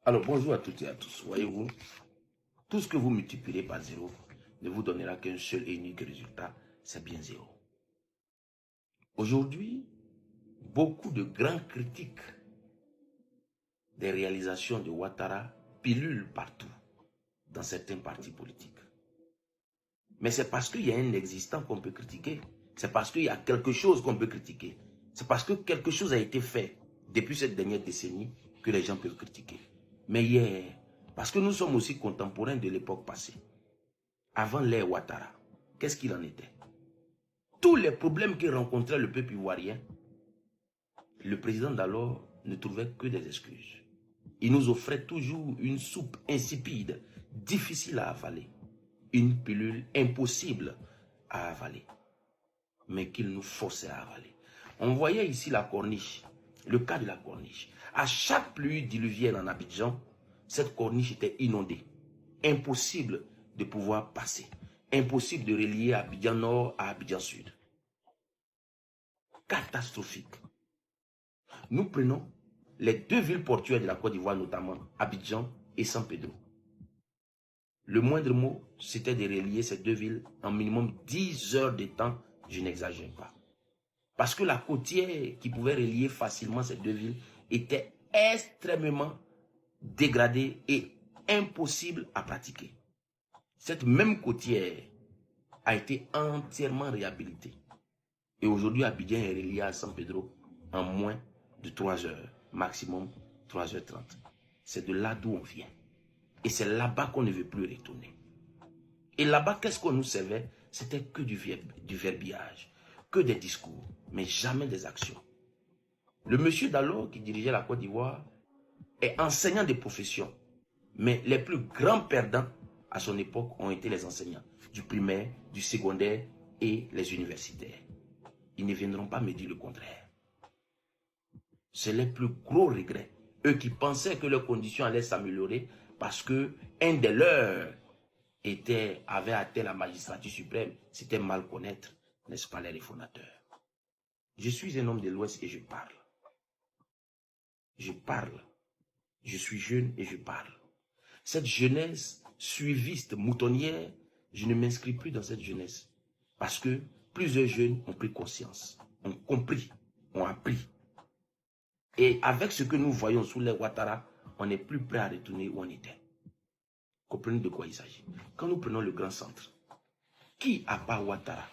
Alors, bonjour à toutes et à tous. Voyez-vous, tout ce que vous multipliez par 0 ne vous donnera qu'un seul et unique résultat, c'est bien 0. Aujourd'hui, beaucoup de grands critiques des réalisations de Ouattara pilulent partout, dans certains partis politiques. Mais c'est parce qu'il y a un existant qu'on peut critiquer. C'est parce qu'il y a quelque chose qu'on peut critiquer. C'est parce que quelque chose a été fait depuis cette dernière décennie que les gens peuvent critiquer. Mais hier, parce que nous sommes aussi contemporains de l'époque passée, avant l'ère Ouattara, qu'est-ce qu'il en était? Tous les problèmes que rencontrait le peuple ivoirien, le président d'alors ne trouvait que des excuses. Il nous offrait toujours une soupe insipide, difficile à avaler, une pilule impossible à avaler, mais qu'il nous forçait à avaler. On voyait ici la corniche, le cas de la corniche. À chaque pluie diluvienne en Abidjan, cette corniche était inondée. Impossible de pouvoir passer. Impossible de relier Abidjan Nord à Abidjan Sud. Catastrophique. Nous prenons les deux villes portuaires de la Côte d'Ivoire, notamment Abidjan et San Pedro. Le moindre mot, c'était de relier ces deux villes en minimum 10 heures de temps, je n'exagère pas. Parce que la côtière qui pouvait relier facilement ces deux villes était extrêmement dégradée et impossible à pratiquer. Cette même côtière a été entièrement réhabilitée. Et aujourd'hui, Abidjan est relié à San Pedro en moins de 3 heures, maximum 3h30. C'est de là d'où on vient. Et c'est là-bas qu'on ne veut plus retourner. Et là-bas, qu'est-ce qu'on nous servait? C'était que du verbiage, que des discours, mais jamais des actions. Le monsieur d'alors qui dirigeait la Côte d'Ivoire est enseignant de profession, mais les plus grands perdants à son époque ont été les enseignants du primaire, du secondaire et les universitaires. Ils ne viendront pas me dire le contraire. C'est les plus gros regrets. Eux qui pensaient que leurs conditions allaient s'améliorer parce qu'un des leurs avait atteint la magistrature suprême. C'était mal connaître, n'est-ce pas, les réformateurs. Je suis un homme de l'Ouest et je parle. Je parle. Je suis jeune et je parle. Cette jeunesse suiviste, moutonnière, je ne m'inscris plus dans cette jeunesse. Parce que plusieurs jeunes ont pris conscience, ont compris, ont appris. Et avec ce que nous voyons sous les Ouattara, on n'est plus prêt à retourner où on était. Comprenez de quoi il s'agit. Quand nous prenons le grand centre, qui, à part Ouattara,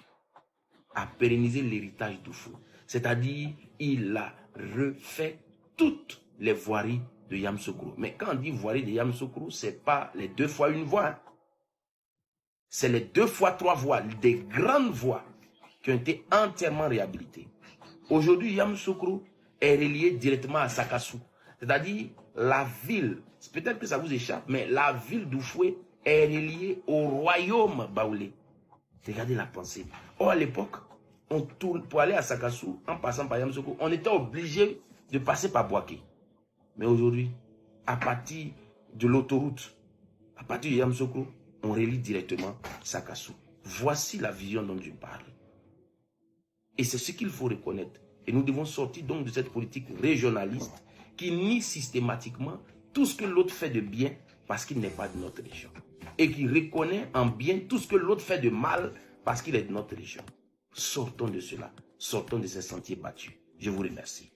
a pérennisé l'héritage d'Oufou? C'est-à-dire, il a refait toutes les voiries de Yamoussoukro. Mais quand on dit voirie de Yamoussoukro, ce n'est pas les 2 fois 1 voie. C'est les 2 fois 3 voies, des grandes voies qui ont été entièrement réhabilitées. Aujourd'hui, Yamoussoukro est relié directement à Sakassou. C'est-à-dire, la ville, peut-être que ça vous échappe, mais la ville d'Oufoué est reliée au royaume baoulé. Regardez la pensée. Or, à l'époque, on tourne pour aller à Sakassou, en passant par Yamoussoukro, on était obligé de passer par Bouaké. Mais aujourd'hui, à partir de l'autoroute, à partir de Yamoussoukro, on relie directement Sakassou. Voici la vision dont je parle. Et c'est ce qu'il faut reconnaître. Et nous devons sortir donc de cette politique régionaliste qui nie systématiquement tout ce que l'autre fait de bien parce qu'il n'est pas de notre région. Et qui reconnaît en bien tout ce que l'autre fait de mal parce qu'il est de notre région. Sortons de cela. Sortons de ces sentiers battus. Je vous remercie.